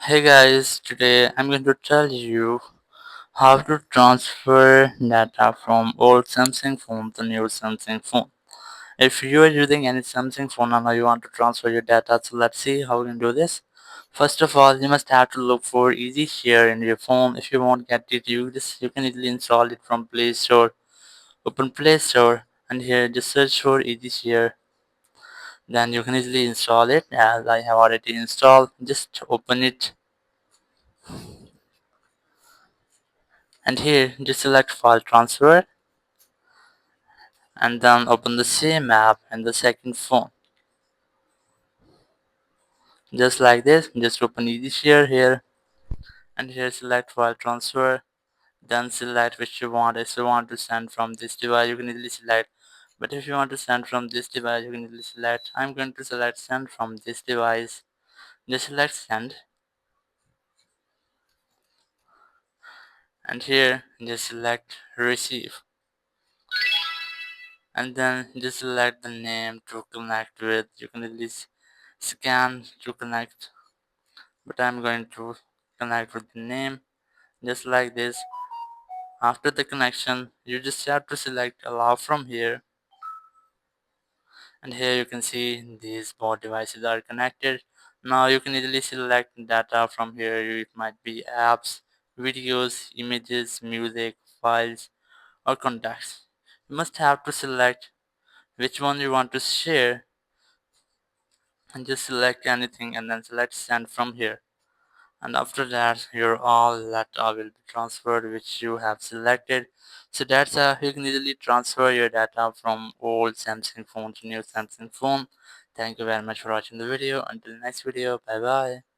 Hey guys, today I'm going to tell you how to transfer data from old Samsung phone to new Samsung phone. If you are using any Samsung phone and now you want to transfer your data, so let's see how we can do this. First of all, you must have to look for Easy Share in your phone. If you won't get it, you can easily install it from Play Store. Open Play Store and here just search for Easy Share. Then you can easily install it as I have already installed. Just open it and here just select file transfer and then open the same app in the second phone. Just like this, just open easy share here and here select file transfer, then select which you want. If you want to send from this device you can easily select, but if you want to send from this device you can easily select. I'm going to select send from this device. Just select send and here just select receive and then just select the name to connect with. You can easily scan to connect, but I'm going to connect with the name just like this. After the connection you just have to select allow from here and here you can see these both devices are connected. Now you can easily select data from here. It might be apps, videos, images, music, files or contacts. You must have to select which one you want to share and just select anything and then select send from here. And after that your all data will be transferred which you have selected. So that's how you can easily transfer your data from old Samsung phone to new Samsung phone. Thank you very much for watching the video. Until next video, bye bye.